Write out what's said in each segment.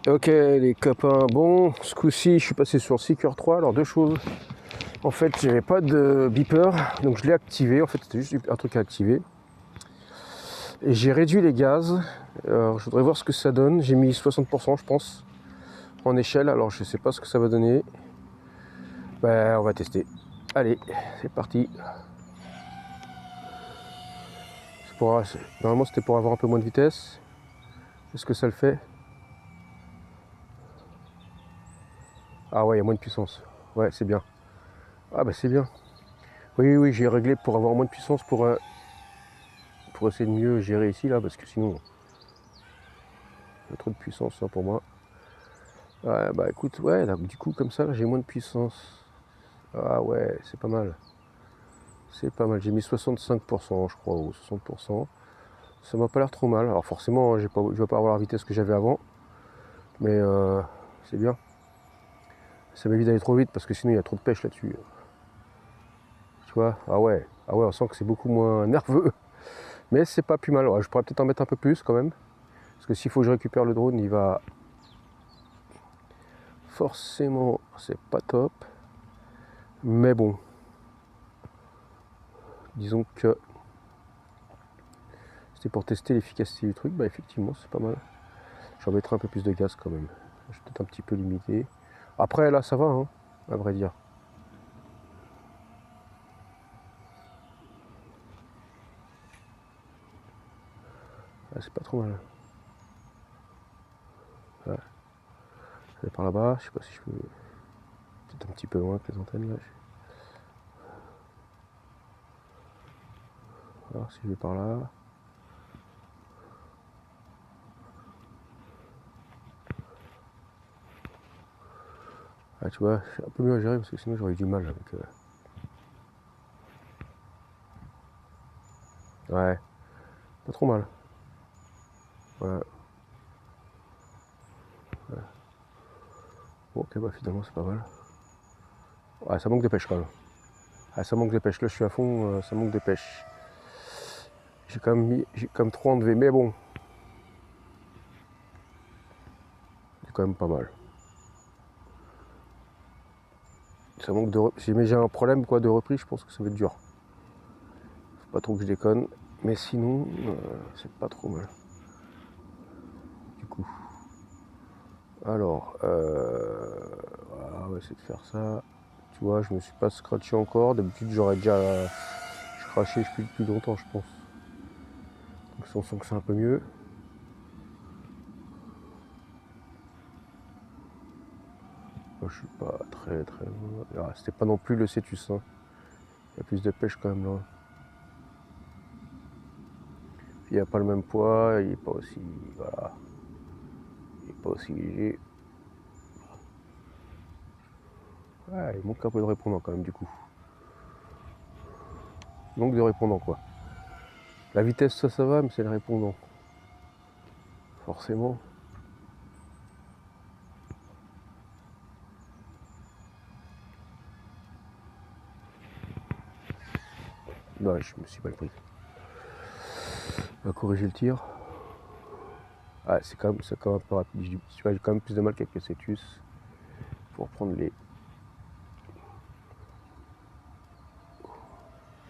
Ok les copains, bon, ce coup-ci je suis passé sur le Seeker 3, alors deux choses. En fait j'avais pas de beeper, donc je l'ai activé, en fait c'était juste un truc à activer. Et j'ai réduit les gaz, alors je voudrais voir ce que ça donne, j'ai mis 60% je pense, en échelle, alors je sais pas ce que ça va donner. Ben on va tester. Allez, c'est parti. Normalement c'était pour avoir un peu moins de vitesse. Est-ce que ça le fait? Ah ouais, il y a moins de puissance. Ouais, c'est bien. Ah bah c'est bien. Oui, oui, j'ai réglé pour avoir moins de puissance pour essayer de mieux gérer ici là, parce que sinon, il y a trop de puissance là, pour moi. Ouais, bah écoute, ouais, là, du coup comme ça, là, j'ai moins de puissance. Ah ouais, c'est pas mal. C'est pas mal. J'ai mis 65%, je crois, ou 60%. Ça m'a pas l'air trop mal. Alors forcément, je vais pas avoir la vitesse que j'avais avant, mais c'est bien. Ça m'évite d'aller trop vite parce que sinon il y a trop de pêche là-dessus. Tu vois? Ah ouais, on sent que c'est beaucoup moins nerveux. Mais c'est pas plus mal. Ouais, je pourrais peut-être en mettre un peu plus quand même. Parce que s'il faut que je récupère le drone, il va forcément, c'est pas top. Mais bon, disons que c'était pour tester l'efficacité du truc. Bah effectivement, c'est pas mal. J'en mettrai un peu plus de gaz quand même. Je suis peut-être un petit peu limité. Après là, ça va, hein, à vrai dire. Ah, c'est pas trop mal. Ouais. Je vais par là-bas. Je sais pas si je peux. Peut-être un petit peu loin que les antennes là. Alors si je vais par là. Ah, tu vois, c'est un peu mieux à gérer parce que sinon j'aurais eu du mal avec. Ouais, pas trop mal. Ouais. Bon, ok, bah finalement c'est pas mal. Ouais, ça manque de pêche quand même. Ah, ça manque de pêche. Là, je suis à fond, ça manque de pêche. J'ai quand même trop enlevé, mais bon, c'est quand même pas mal. Ça manque de. Si j'ai un problème quoi de reprise, je pense que ça va être dur. Faut pas trop que je déconne, mais sinon, c'est pas trop mal. Du coup. Alors, voilà, on va essayer de faire ça. Tu vois, je me suis pas scratché encore. D'habitude, j'aurais déjà craché depuis longtemps, je pense. Donc, on sent que c'est un peu mieux. Moi, je suis pas très très loin. Ah, c'était pas non plus le Cétus. Hein. Il y a plus de pêche quand même là. Puis il n'y a pas le même poids, il n'est pas aussi. Voilà. Il n'est pas aussi léger. Ouais, il manque un peu de répondant quand même du coup. Il manque de répondant quoi. La vitesse ça va, mais c'est le répondant. Forcément. Non, je me suis mal pris. On va corriger le tir. Ah, c'est quand même un peu rapide. J'ai quand même plus de mal qu'avec le Cétus. Pour prendre les.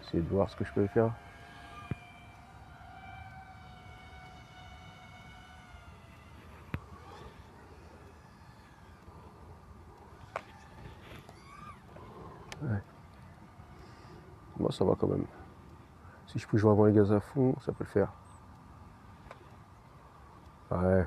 Essayer de voir ce que je peux faire. Ouais. Moi ça va quand même. Si je peux jouer avant les gaz à fond, ça peut le faire. Ouais.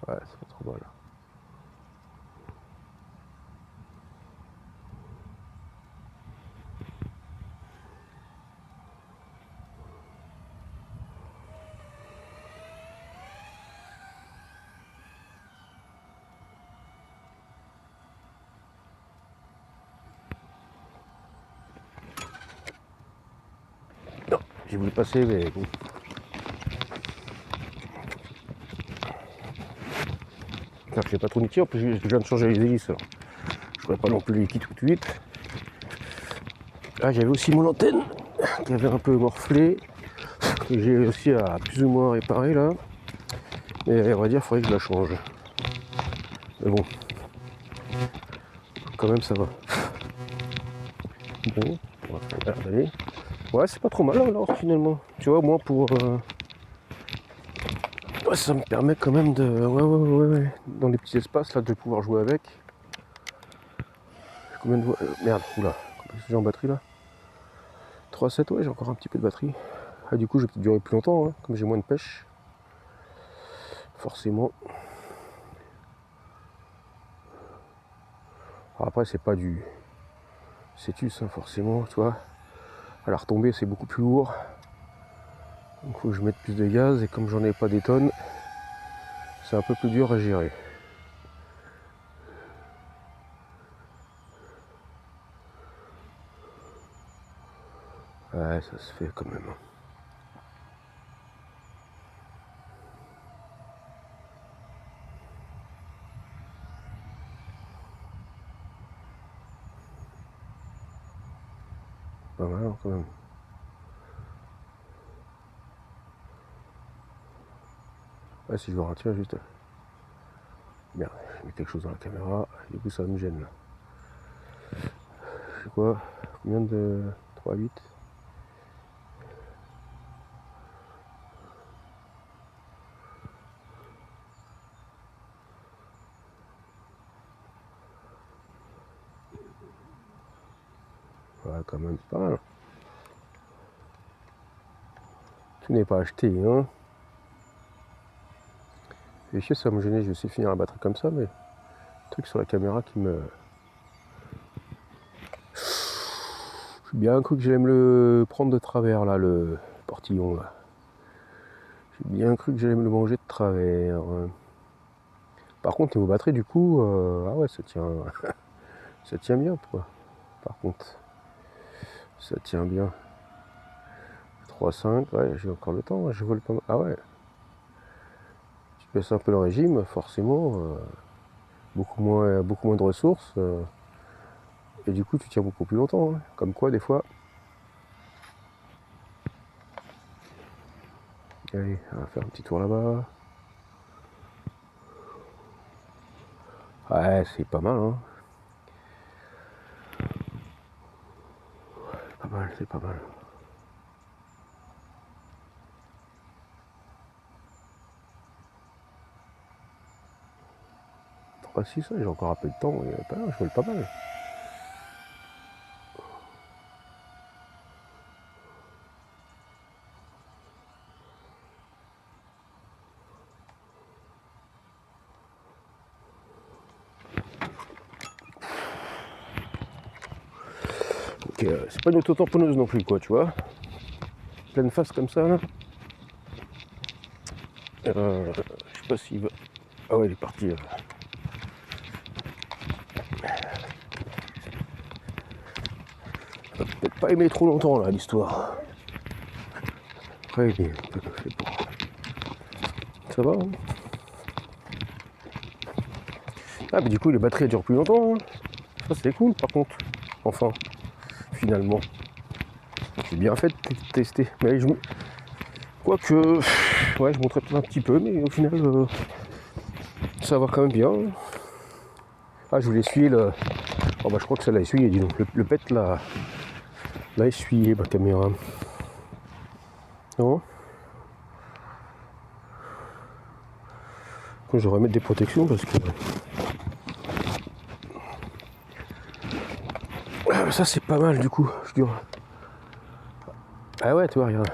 Ouais, c'est pas trop mal. J'ai voulu passer, mais bon. Enfin, j'ai pas trop niqué, en plus je viens de changer les hélices, alors je pourrais pas non plus les quitter tout de suite. Là j'avais aussi mon antenne qui avait un peu morflé, que j'ai réussi à plus ou moins réparer là. Et on va dire qu'il faudrait que je la change. Mais bon, quand même ça va. Bon, on va faire aller. Ouais, c'est pas trop mal alors finalement. Tu vois, moi pour... Ouais, ça me permet quand même de... Ouais. Dans les petits espaces là, de pouvoir jouer avec. Combien de... Merde, oula. Combien j'ai en batterie là 3,7, ouais, j'ai encore un petit peu de batterie. Ah, du coup, je vais peut-être durer plus longtemps, hein, comme j'ai moins de pêche. Forcément. Alors après, c'est pas du cétus, hein, forcément, tu vois. À la retombée, c'est beaucoup plus lourd. Donc, il faut que je mette plus de gaz. Et comme j'en ai pas des tonnes, c'est un peu plus dur à gérer. Ouais, ça se fait quand même. Pas mal, hein, quand même. Ouais, si je veux ralentir, juste... Merde, j'ai mis quelque chose dans la caméra. Du coup, ça me gêne, là. C'est quoi? Combien de... 3,8? Ouais, quand même pas mal. Tout n'est pas acheté, hein. Et je sais, ça va me gêner, je vais essayer de finir la batterie comme ça, mais... Truc sur la caméra qui me... J'ai bien cru que j'allais me le prendre de travers, là, le portillon, là. J'ai bien cru que j'allais me le manger de travers. Par contre, niveau batterie, du coup, ah ouais, ça tient... ça tient bien, quoi. Par contre, ça tient bien. 3,5, ouais, j'ai encore le temps, je vole pas mal. Ah ouais. Tu baisses un peu le régime, forcément, beaucoup moins de ressources. Et du coup, tu tiens beaucoup plus longtemps, hein. Comme quoi, des fois... Allez, on va faire un petit tour là-bas. Ouais, c'est pas mal, hein. Pas mal, c'est pas mal. 3,6, ouais, j'ai encore un peu de temps, et pas mal, je vole pas mal. Donc, c'est pas une auto-tamponneuse non plus, quoi, tu vois. Pleine face comme ça, là. Je sais pas s'il va... Ah ouais, il est parti. Il va peut-être pas aimer trop longtemps, là, l'histoire. Après, il est... Ça va, hein. Ah, mais du coup, les batteries, elles durent plus longtemps, hein. Ça, c'est cool, par contre. Enfin, finalement. J'ai bien fait de tester. Mais je... Quoique... Ouais, je montrais peut-être un petit peu, mais au final... ça va quand même bien. Ah, je voulais essuyer le... Oh bah je crois que ça l'a essuyé, dis donc. Le pet l'a essuyé, ma caméra. Non. Je vais remettre des protections parce que... Ah, ça c'est pas mal du coup, je dis. Ah ouais, tu vois, regarde.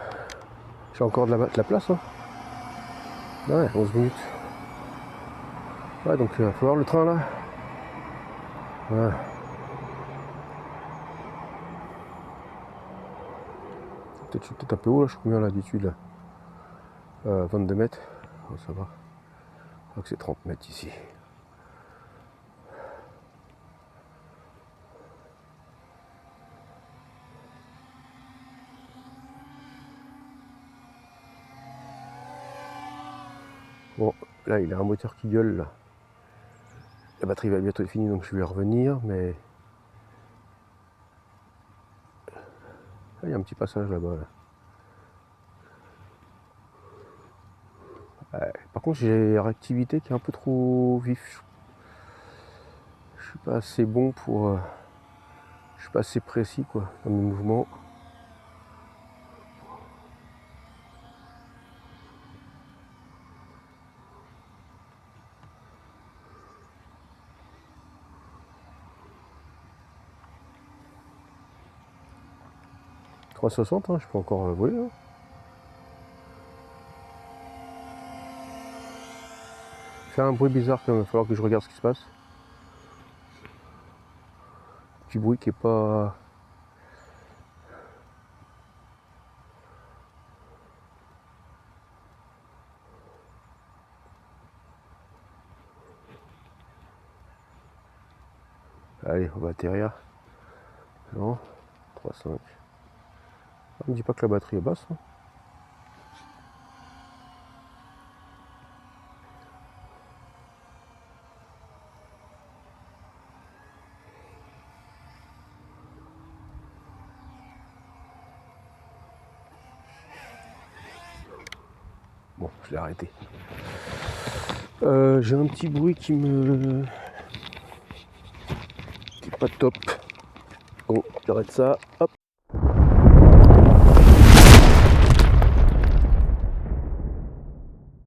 J'ai encore de la place, hein. Ouais, 11 minutes. Ouais, donc il va falloir le train là. Ouais. Je suis peut-être un peu haut là, je suis combien là-dessus là 22 mètres. Oh, ça va. Je crois que c'est 30 mètres ici. Bon, là il a un moteur qui gueule là. La batterie va bientôt être finie donc je vais revenir, mais... Ah, il y a un petit passage là-bas. Là. Ouais. Par contre j'ai la réactivité qui est un peu trop vif. Je suis pas assez bon pour... je suis pas assez précis quoi dans mes mouvements. « 360, hein, je peux encore voler. Hein. Faire un bruit bizarre quand même, il va falloir que je regarde ce qui se passe. Petit bruit qui est pas... Allez, on va atterrir. Non, 3,5. On me dit pas que la batterie est basse. Hein. Bon, je l'ai arrêté. J'ai un petit bruit qui me... qui est pas top. Bon, j'arrête ça. Hop.